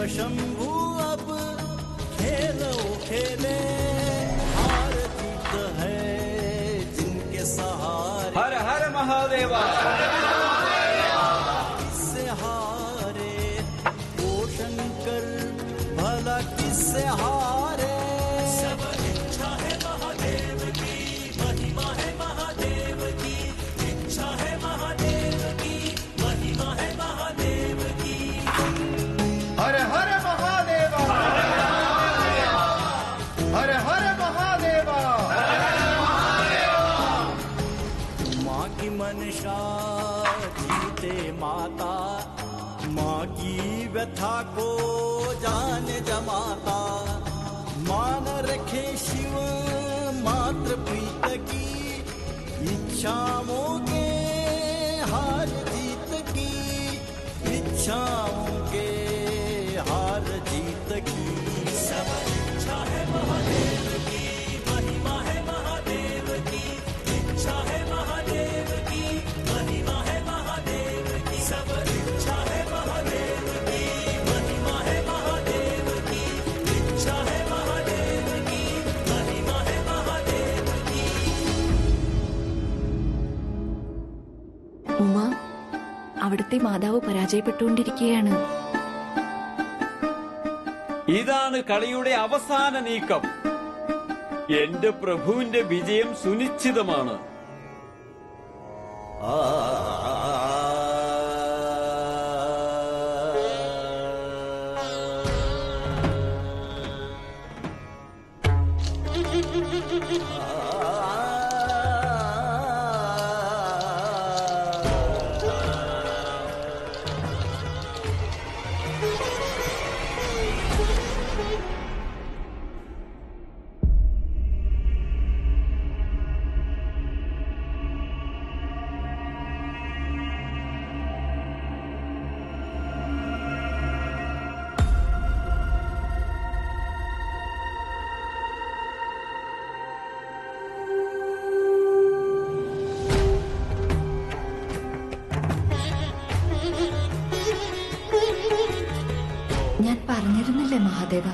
शंभू अब खेल खेले, हार जीत है जिनके सहारे। हर हर महादेवा। किससे हारे वो शंकर, भला किससे हारे। सब इच्छा है महादेव की, महिमा है महादेव की, इच्छा है महादेव की, महिमा है महादेव की। हर हर महादेवा, हर हर महादेवा। माँ की मनसा जीते माता, माँ की व्यथा को जान जमाता। मान रखे शिव मात्र प्रीत की, इच्छाओं के हार जीत की, इच्छाओं के हार जीत की। सब इच्छा है महादेव की, महिमा है महादेव की, इच्छा है महादेव की, महिमा है महादेव की। सब इच्छा है महादेव की, महिमा है महादेव की, इच्छा है महादेव की, महिमा है महादेव की। ഉമ, അവിടുത്തെ മാതാവ് പരാജയപ്പെട്ടുകൊണ്ടിരിക്കുകയാണ്. ഇതാണ് കളിയുടെ അവസാന നീക്കം. എന്റെ പ്രഭുവിന്റെ വിജയം സുനിശ്ചിതമാണ്. ഞാൻ പറഞ്ഞിരുന്നില്ലേ മഹാദേവ,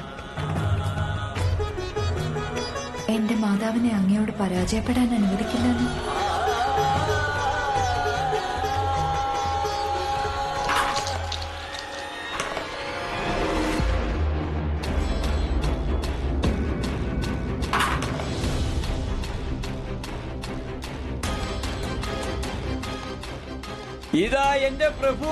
എന്റെ മാതാവിനെ അങ്ങയോട് പരാജയപ്പെടാൻ അനുവദിക്കില്ലെന്ന്. ഇതാ എന്റെ പ്രഭു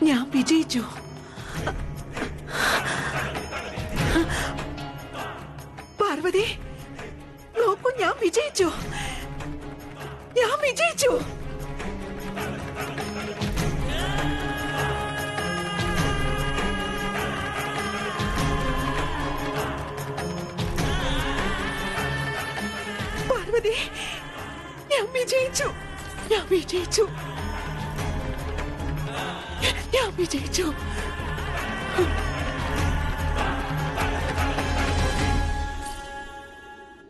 ഞാൻ വിജയിച്ചു. പാർവതി നോക്കൂ, ഞാൻ വിജയിച്ചു, ഞാൻ വിജയിച്ചു. പാർവതി, ഞാൻ വിജയിച്ചു, ഞാൻ വിജയിച്ചു, ഞാൻ വിജയിച്ചു.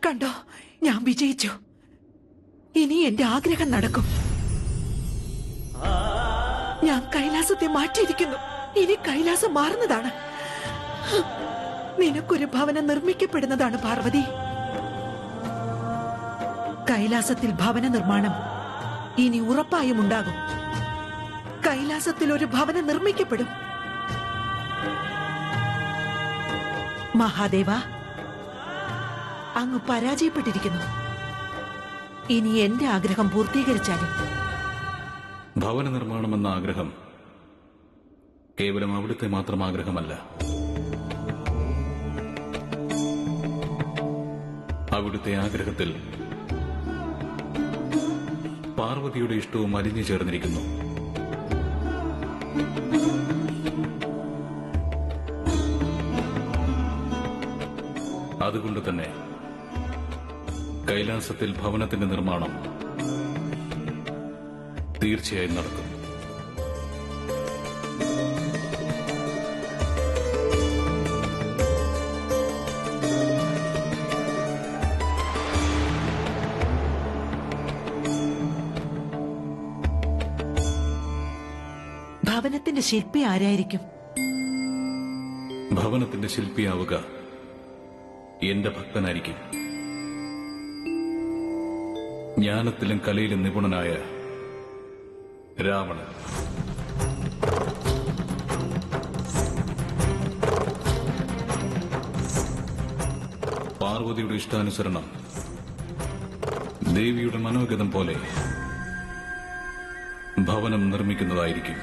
കണ്ടോ, ഞാൻ വിജയിച്ചു. ഇനി എന്റെ ആഗ്രഹം നടക്കും. ഞാൻ കൈലാസത്തെ മാറ്റിയിരിക്കുന്നു. ഇനി കൈലാസം മാറുന്നതാണ്. നിനക്കൊരു ഭവനം നിർമ്മിക്കപ്പെടുന്നതാണ് പാർവതി. കൈലാസത്തിൽ ഭവന നിർമ്മാണം ഇനി ഉറപ്പായും ഉണ്ടാകും. കൈലാസത്തിൽ ഒരു ഭവനം നിർമ്മിക്കപ്പെടും. മഹാദേവ, അങ്ങ് പരാജയപ്പെട്ടിരിക്കുന്നു. ഇനി എന്റെ ആഗ്രഹം പൂർത്തീകരിച്ചാലും. ഭവന നിർമ്മാണമെന്ന ആഗ്രഹം കേവലം അവിടുത്തെ മാത്രം ആഗ്രഹമല്ല. അവിടുത്തെ ആഗ്രഹത്തിൽ പാർവതിയുടെ ഇഷ്ടവും അലിഞ്ഞു ചേർന്നിരിക്കുന്നു. അതുകൊണ്ട് തന്നെ കൈലാസത്തിൽ ഭവനത്തിന്റെ നിർമ്മാണം തീർച്ചയായും നടക്കും. ഭവനത്തിന്റെ ശില്പി ആരായിരിക്കും? ഭവനത്തിന്റെ ശില്പിയാവുക എന്റെ ഭക്തനായിരിക്കും. ജ്ഞാനത്തിലും കലയിലും നിപുണനായ രാവണൻ. പാർവതിയുടെ ഇഷ്ടാനുസരണം ദേവിയുടെ മനോഗതം പോലെ ഭവനം നിർമ്മിക്കുന്നതായിരിക്കും.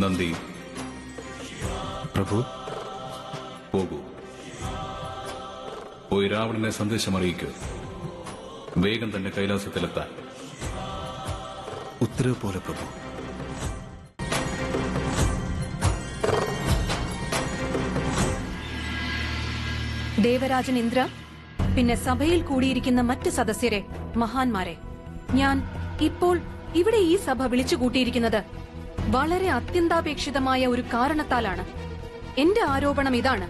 നന്ദി, പ്രഭു, പോകൂ. പോയി രാവണനെ സന്ദേശം അറിയിക്കൂ. വേഗം തന്നെ കൈലാസത്തിലെത്താൻ. ഉത്തരവ് പോലെ പ്രഭു. ദേവരാജൻ ഇന്ദ്ര, പിന്നെ സഭയിൽ കൂടിയിരിക്കുന്ന മറ്റ് സദസ്യരെ, മഹാന്മാരെ, ഞാൻ ഇപ്പോൾ ഇവിടെ ഈ സഭ വിളിച്ചുകൂട്ടിയിരിക്കുന്നത് വളരെ അത്യന്താപേക്ഷിതമായ ഒരു കാരണത്താലാണ്. എന്റെ ആരോപണം ഇതാണ്: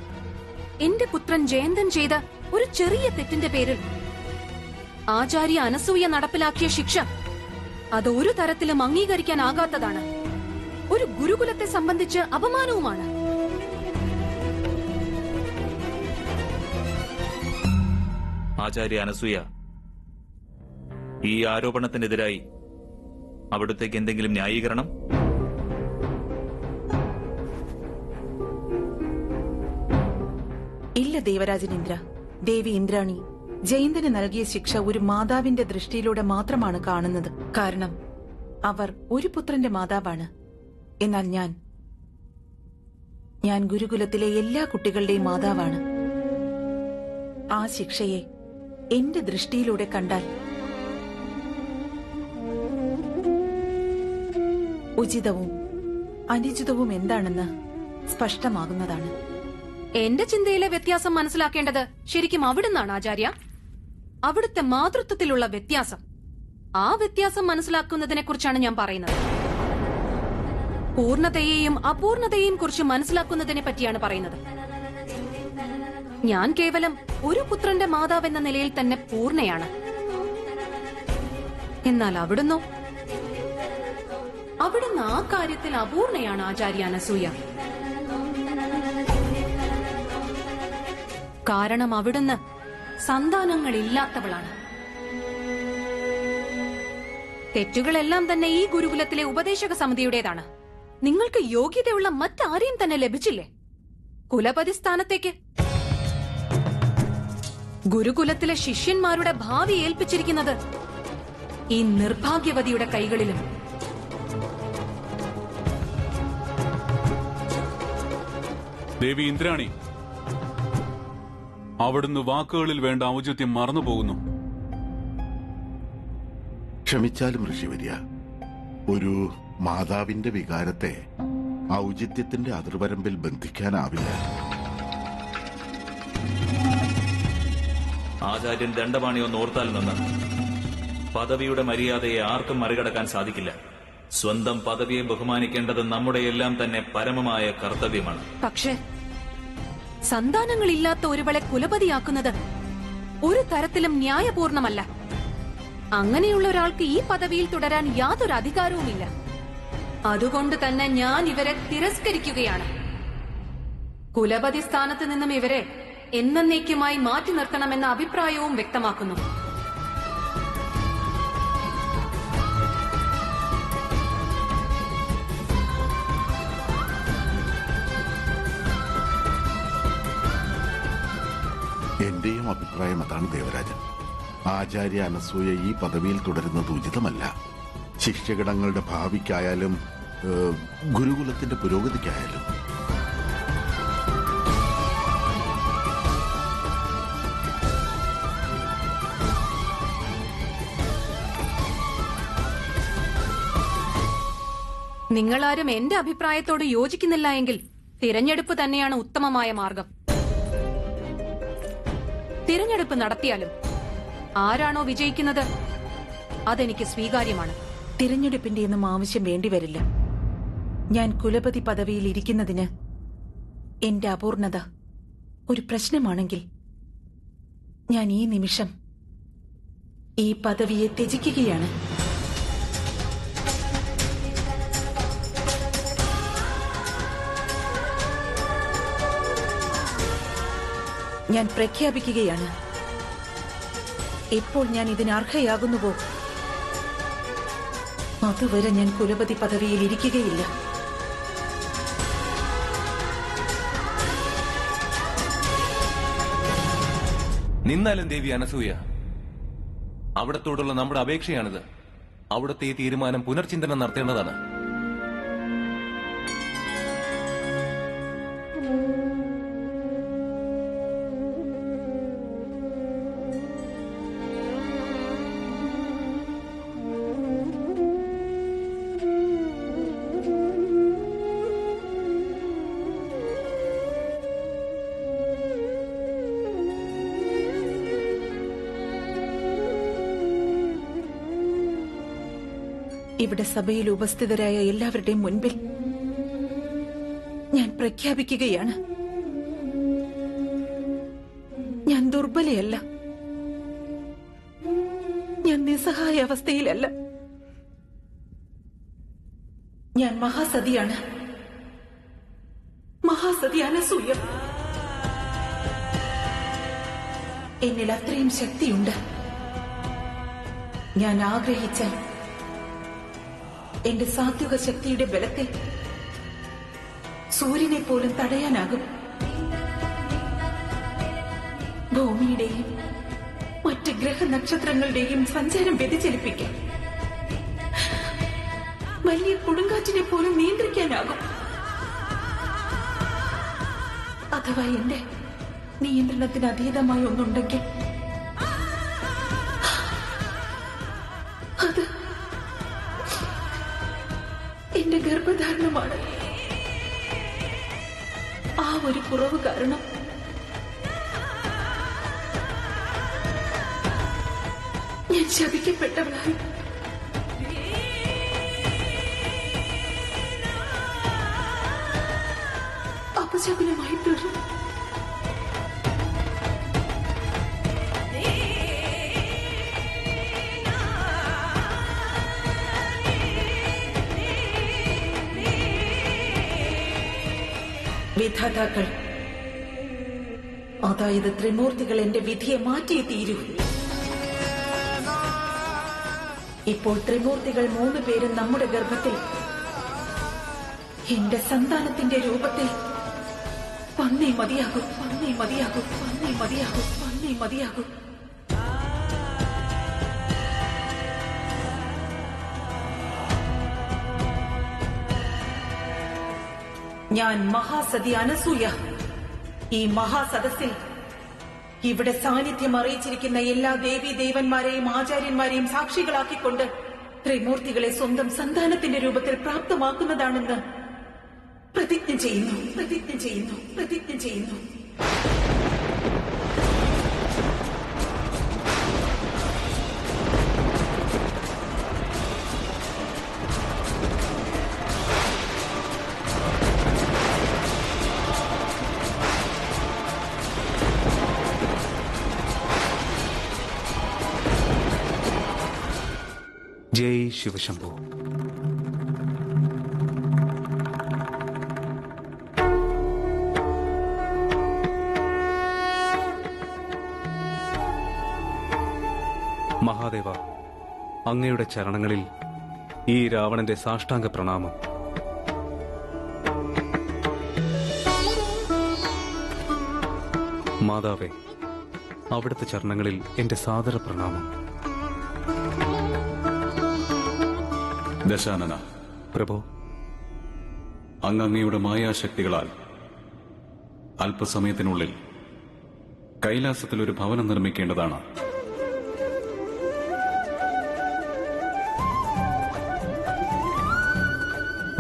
എന്റെ പുത്രൻ ജയന്തൻ ചെയ്ത ഒരു ചെറിയ തെറ്റിന്റെ പേരിൽ ആചാര്യ അനസൂയ നടപ്പിലാക്കിയ ശിക്ഷ അത് ഒരു തരത്തിലും അംഗീകരിക്കാനാകാത്തതാണ്. ഒരു ഗുരുകുലത്തെ സംബന്ധിച്ച് അപമാനവുമാണ്. ആചാര്യ അനസൂയ, ഈ ആരോപണത്തിനെതിരായി അവിടുത്തേക്ക് എന്തെങ്കിലും ന്യായീകരണം? ഇല്ല ദേവരാജനേന്ദ്ര. ദേവി ഇന്ദ്രാണി ജയന്തന് നൽകിയ ശിക്ഷ ഒരു മാതാവിന്റെ ദൃഷ്ടിയിലൂടെ മാത്രമാണ് കാണുന്നത്. കാരണം അവർ ഒരു പുത്രന്റെ മാതാവാണ്. എന്നാൽ ഞാൻ ഗുരുകുലത്തിലെ എല്ലാ കുട്ടികളുടെയും മാതാവാണ്. ആ ശിക്ഷയെ എന്റെ ദൃഷ്ടിയിലൂടെ കണ്ടാൽ ഉചിതവും അനുചിതവും എന്താണെന്ന് സ്പഷ്ടമാകുന്നതാണ്. എന്റെ ചിന്തയിലെ വ്യത്യാസം മനസ്സിലാക്കേണ്ടത് ശരിക്കും അവിടുന്നാണ് ആചാര്യ. അവിടുത്തെ മാതൃത്വത്തിലുള്ള വ്യത്യാസം. ആ വ്യത്യാസം മനസ്സിലാക്കുന്നതിനെ കുറിച്ചാണ് ഞാൻ പറയുന്നത്. പൂർണ്ണതയെയും അപൂർണതയെയും കുറിച്ച് മനസ്സിലാക്കുന്നതിനെ പറ്റിയാണ് പറയുന്നത്. ഞാൻ കേവലം ഒരു പുത്രന്റെ മാതാവെന്ന നിലയിൽ തന്നെ പൂർണ്ണയാണ്. എന്നാൽ അവിടുന്ന് ആ കാര്യത്തിൽ അപൂർണയാണ് ആചാര്യ അനസൂയ. കാരണം അവിടുന്ന് സന്താനങ്ങളില്ലാത്തവളാണ്. തെറ്റുകളെല്ലാം തന്നെ ഈ ഗുരുകുലത്തിലെ ഉപദേശക സമിതിയുടേതാണ്. നിങ്ങൾക്ക് യോഗ്യതയുള്ള മറ്റാരെയും തന്നെ ലഭിച്ചില്ലേ കുലപതി സ്ഥാനത്തേക്ക്? ഗുരുകുലത്തിലെ ശിഷ്യന്മാരുടെ ഭാവി ഏൽപ്പിച്ചിരിക്കുന്നത് ഈ നിർഭാഗ്യവതിയുടെ കൈകളിലും. ദേവി ഇന്ദ്രാണി, അവിടുന്ന് വാക്കുകളിൽ വേണ്ട ഔചിത്യം മറന്നുപോകുന്നു. ക്ഷമിച്ചാലും ഋഷിവര്യ, ഒരു മാതാവിന്റെ വികാരത്തെ ഔചിത്യത്തിന്റെ അതിർവരമ്പിൽ ബന്ധിക്കാനാവില്ല. ആചാര്യൻ ദണ്ഡപാണിയൊന്ന് ഓർത്താൽ നിന്ന് പദവിയുടെ മര്യാദയെ ആർക്കും മറികടക്കാൻ സാധിക്കില്ല. സ്വന്തം പദവിയെ ബഹുമാനിക്കേണ്ടത് നമ്മുടെ എല്ലാം തന്നെ പരമമായ കർത്തവ്യമാണ്. പക്ഷേ സന്താനങ്ങളില്ലാത്ത ഒരുവളെ കുലപതിയാക്കുന്നത് ഒരു തരത്തിലും ന്യായപൂർണമല്ല. അങ്ങനെയുള്ള ഒരാൾക്ക് ഈ പദവിയിൽ തുടരാൻ യാതൊരു അധികാരവുമില്ല. അതുകൊണ്ട് തന്നെ ഞാൻ ഇവരെ തിരസ്കരിക്കുകയാണ്. കുലപതി സ്ഥാനത്ത് നിന്നും ഇവരെ എന്നേക്കുമായി മാറ്റി നിർത്തണമെന്ന അഭിപ്രായവും വ്യക്തമാക്കുന്നു. എന്റെയും അഭിപ്രായം അതാണ് ദേവരാജൻ. ആചാര്യ അനസൂയ ഈ പദവിയിൽ തുടരുന്നത് ഉചിതമല്ല. ശിഷ്യഗണങ്ങളുടെ ഭാവിക്കായാലും ഗുരുകുലത്തിന്റെ പുരോഗതിക്കായാലും. നിങ്ങളാരും എന്റെ അഭിപ്രായത്തോട് യോജിക്കുന്നില്ല എങ്കിൽ തിരഞ്ഞെടുപ്പ് തന്നെയാണ് ഉത്തമമായ മാർഗം. തിരഞ്ഞെടുപ്പ് നടത്തിയാലും ആരാണോ വിജയിക്കുന്നത് അതെനിക്ക് സ്വീകാര്യമാണ്. തിരഞ്ഞെടുപ്പിന്റെ ഒന്നും ആവശ്യം വേണ്ടിവരില്ല. ഞാൻ കുലപതി പദവിയിൽ ഇരിക്കുന്നതിന് എന്റെ അപൂർണത ഒരു പ്രശ്നമാണെങ്കിൽ ഞാൻ ഈ നിമിഷം ഈ പദവിയെ ത്യജിക്കുകയാണ്. ഞാൻ പ്രഖ്യാപിക്കുകയാണ്, ഇപ്പോൾ ഞാൻ ഇതിന് അർഹയാകുന്നുവോ അതുവരെ ഞാൻ കുലപതി പദവിയിൽ ഇരിക്കുകയില്ല. നിന്നാലും ദേവി അനസൂയ, അവിടത്തോടുള്ള നമ്മുടെ അപേക്ഷയാണിത്. അവിടുത്തെ ഈ തീരുമാനം പുനർചിന്തനം നടത്തേണ്ടതാണ്. ഇവിടെ സഭയിൽ ഉപസ്ഥിതരായ എല്ലാവരുടെയും മുൻപിൽ ഞാൻ പ്രഖ്യാപിക്കുകയാണ്, ഞാൻ ദുർബലയല്ല, ഞാൻ നിസ്സഹായ അവസ്ഥയിലല്ല. ഞാൻ മഹാസതിയാണ്, മഹാസതി അനസൂയ. എന്നിൽ അത്രയും ശക്തിയുണ്ട്. ഞാൻ ആഗ്രഹിച്ചാൽ എന്റെ സാത്വിക ശക്തിയുടെ ബലത്തിൽ സൂര്യനെ പോലും തടയാനാകും. ഭൂമിയുടെയും മറ്റ് ഗ്രഹനക്ഷത്രങ്ങളുടെയും സഞ്ചാരം വ്യതിചലിപ്പിക്കാം. വലിയ കൊടുങ്കാറ്റിനെ പോലും നിയന്ത്രിക്കാനാകും. അഥവാ എന്റെ നിയന്ത്രണത്തിന് അതീതമായ ഒന്നുണ്ടെങ്കിൽ അത് എന്റെ ഗർഭധാരണമാണ്. ആ ഒരു കുറവ് കാരണം ഞാൻ ശപിക്കപ്പെട്ടവളായി. അപശകുനമായി തീർന്നു. വിധാതാക്കൾ, അതായത് ത്രിമൂർത്തികൾ, എന്റെ വിധിയെ മാറ്റിയേ തീരൂ. ഇപ്പോൾ ത്രിമൂർത്തികൾ 3 പേരും നമ്മുടെ ഗർഭത്തിൽ എന്റെ സന്താനത്തിന്റെ രൂപത്തിൽ വന്നേ മതിയാകൂ, വന്നേ മതിയാകൂ, വന്നേ മതിയാകൂ, വന്നേ മതിയാകൂ. ഞാൻ മഹാസതി അനസൂയ ഈ മഹാസദസ്സിൽ ഇവിടെ സാന്നിധ്യം അറിയിച്ചിരിക്കുന്ന എല്ലാ ദേവീ ദേവന്മാരെയും ആചാര്യന്മാരെയും സാക്ഷികളാക്കിക്കൊണ്ട് ത്രിമൂർത്തികളെ സ്വന്തം സന്താനത്തിന്റെ രൂപത്തിൽ പ്രാപ്തമാക്കുന്നതാണെന്ന് പ്രതിജ്ഞ ചെയ്യുന്നു, പ്രതിജ്ഞ ചെയ്യുന്നു, പ്രതിജ്ഞ ചെയ്യുന്നു. ജയ് ശിവശംഭോ. മഹാദേവ, അങ്ങയുടെ ചരണങ്ങളിൽ ഈ രാവണന്റെ സാഷ്ടാംഗ പ്രണാമം. മാതാവേ, അവിടുത്തെ ചരണങ്ങളിൽ എന്റെ സാദര പ്രണാമം. ദശാനന പ്രഭോ, അങ്ങയുടെ മായാശക്തികളാൽ അല്പസമയത്തിനുള്ളിൽ കൈലാസത്തിൽ ഒരു ഭവനം നിർമ്മിക്കേണ്ടതാണ്.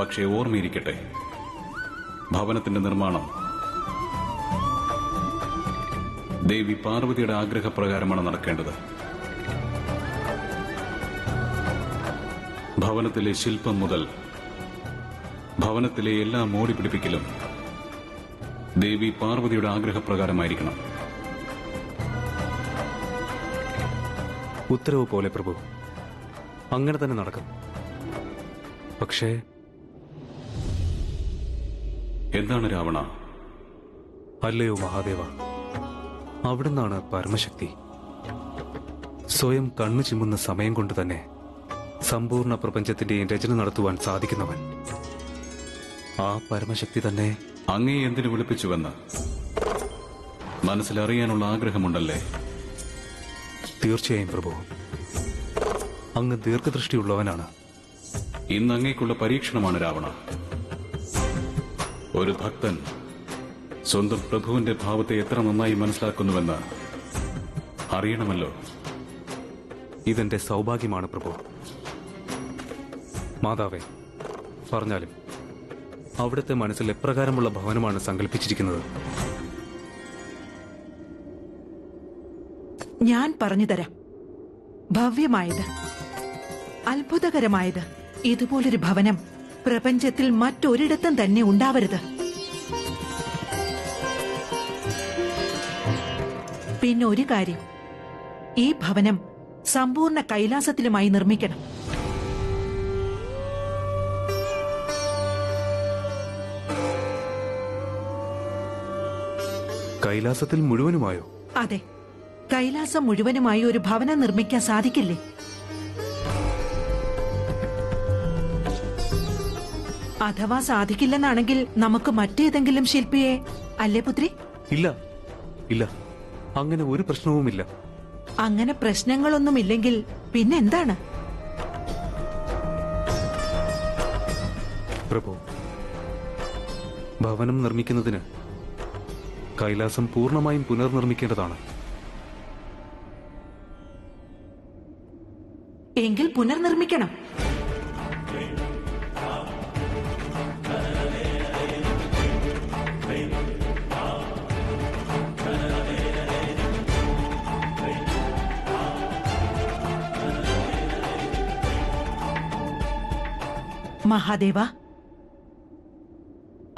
പക്ഷേ ഓർമ്മയിരിക്കട്ടെ, ഭവനത്തിന്റെ നിർമ്മാണം ദേവി പാർവതിയുടെ ആഗ്രഹപ്രകാരമാണ് നടക്കേണ്ടത്. ഭവനത്തിലെ ശില്പം മുതൽ ഭവനത്തിലെ എല്ലാ മോടി പിടിപ്പിക്കലും ദേവി പാർവതിയുടെ ആഗ്രഹപ്രകാരമായിരിക്കണം. ഉത്തരവ് പോലെ പ്രഭു, അങ്ങനെ തന്നെ നടക്കും. പക്ഷേ എന്താണ് രാവണ? അല്ലയോ മഹാദേവ, അവിടുന്നാണ് പരമശക്തി. സ്വയം കണ്ണു ചിമ്മുന്ന സമയം കൊണ്ട് തന്നെ സമ്പൂർണ്ണ പ്രപഞ്ചത്തിന്റെയും രചന നടത്തുവാൻ സാധിക്കുന്നവൻ. ആ പരമശക്തി തന്നെ അങ്ങേ എന്തിനു വിളിപ്പിച്ചുവെന്ന് മനസ്സിലറിയാനുള്ള ആഗ്രഹമുണ്ടല്ലേ? തീർച്ചയായും പ്രഭു. അങ്ങ് ദീർഘദൃഷ്ടിയുള്ളവനാണ്. ഇന്ന് അങ്ങേക്കുള്ള പരീക്ഷണമാണ് രാവണ. ഒരു ഭക്തൻ സ്വന്തം പ്രഭുവിന്റെ ഭാവത്തെ എത്ര നന്നായി മനസ്സിലാക്കുന്നുവെന്ന് അറിയണമല്ലോ. ഇതെന്റെ സൗഭാഗ്യമാണ് പ്രഭു. മാതാവേ, പറഞ്ഞാലും അവിടുത്തെ മനസ്സിൽ എപ്രകാരമുള്ള ഭവനമാണ് സങ്കല്പിച്ചിരിക്കുന്നത്? ഞാൻ പറഞ്ഞു തരാം. ഭവ്യമായത്, അത്ഭുതകരമായത്. ഇതുപോലൊരു ഭവനം പ്രപഞ്ചത്തിൽ മറ്റൊരിടത്തും തന്നെ ഉണ്ടാവരുത്. പിന്നെ ഒരു കാര്യം, ഈ ഭവനം സമ്പൂർണ്ണ കൈലാസത്തിലുമായി നിർമ്മിക്കണം. കൈലാസത്തിൽ മുഴുവനുമായോ? അതെ, കൈലാസം മുഴുവനുമായി ഒരു ഭവനം നിർമ്മിക്കാൻ സാധിക്കില്ലേ? അഥവാ സാധിക്കില്ലെന്നാണെങ്കിൽ നമുക്ക് മറ്റേതെങ്കിലും ശില്പിയെ, അല്ലേ പുത്രി? ഇല്ല ഇല്ല, അങ്ങനെ ഒരു പ്രശ്നവുമില്ല. അങ്ങനെ പ്രശ്നങ്ങളൊന്നുമില്ലെങ്കിൽ പിന്നെന്താണ്? പ്രഭു, ഭവനം നിർമ്മിക്കുന്നതിന് കൈലാസം പൂർണ്ണമായും പുനർനിർമ്മിക്കേണ്ടതാണ്. എങ്കിൽ പുനർനിർമ്മിക്കണം. മഹാദേവ,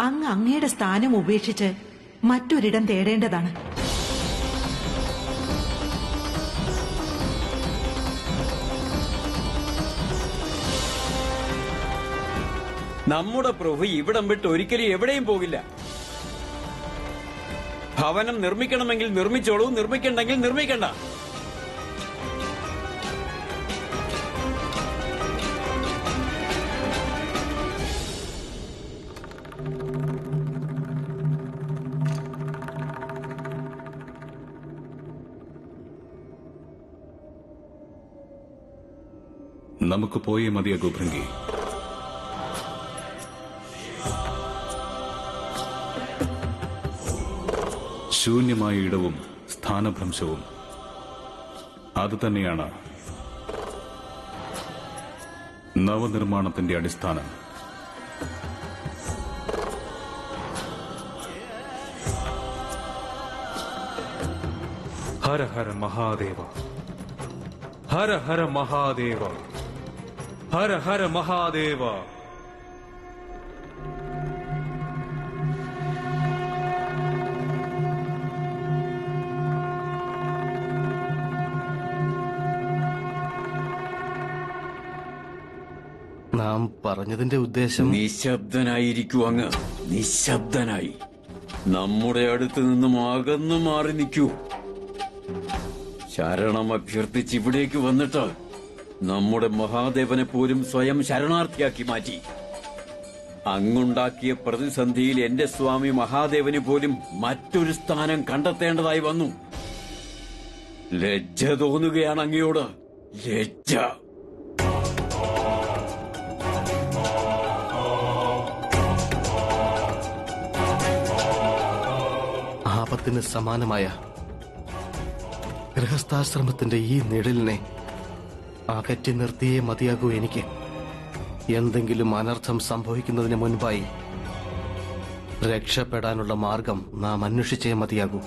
അങ്ങ് അങ്ങയുടെ സ്ഥാനം ഉപേക്ഷിച്ച് മറ്റൊരിടം തേടേണ്ടതാണ്. നമ്മുടെ പ്രഭു ഇവിടം വിട്ട് ഒരിക്കലും എവിടെയും പോകില്ല. ഭവനം നിർമ്മിക്കണമെങ്കിൽ നിർമ്മിച്ചോളൂ, നിർമ്മിക്കണ്ടെങ്കിൽ നിർമ്മിക്കണ്ട. നമുക്ക് പോയേ മതിയാകൂ ഭൃംഗി. ശൂന്യമായ ഇടവും സ്ഥാനഭ്രംശവും അതുതന്നെയാണ് നവനിർമ്മാണത്തിന്റെ അടിസ്ഥാനം. ഹര ഹര മഹാദേവ, ഹര ഹര മഹാദേവ, ഹര ഹര മഹാദേവ. നാം പറഞ്ഞതിന്റെ ഉദ്ദേശം? നിശബ്ദനായിരിക്കൂ അങ്ങ്, നിശബ്ദനായി. നമ്മുടെ അടുത്ത് നിന്നും അകന്നു മാറി നിൽക്കൂ. ശരണം അഭ്യർത്ഥിച്ച് ഇവിടേക്ക് വന്നിട്ട് നമ്മുടെ മഹാദേവനെ പോലും സ്വയം ശരണാർത്ഥിയാക്കി മാറ്റി. അങ്ങുണ്ടാക്കിയ പ്രതിസന്ധിയിൽ എന്റെ സ്വാമി മഹാദേവന് പോലും മറ്റൊരു സ്ഥാനം കണ്ടെത്തേണ്ടതായി വന്നു. ലജ്ജ തോന്നുകയാണ് അങ്ങയോട്, ലജ്ജ. ആപത്തിന് സമാനമായ ഗൃഹസ്ഥാശ്രമത്തിന്റെ ഈ നിഴലിനെ അകറ്റി നിർത്തിയേ മതിയാകൂ എനിക്ക്. എന്തെങ്കിലും അനർത്ഥം സംഭവിക്കുന്നതിന് മുൻപായി രക്ഷപ്പെടാനുള്ള മാർഗം നാം അന്വേഷിച്ചേ മതിയാകൂ.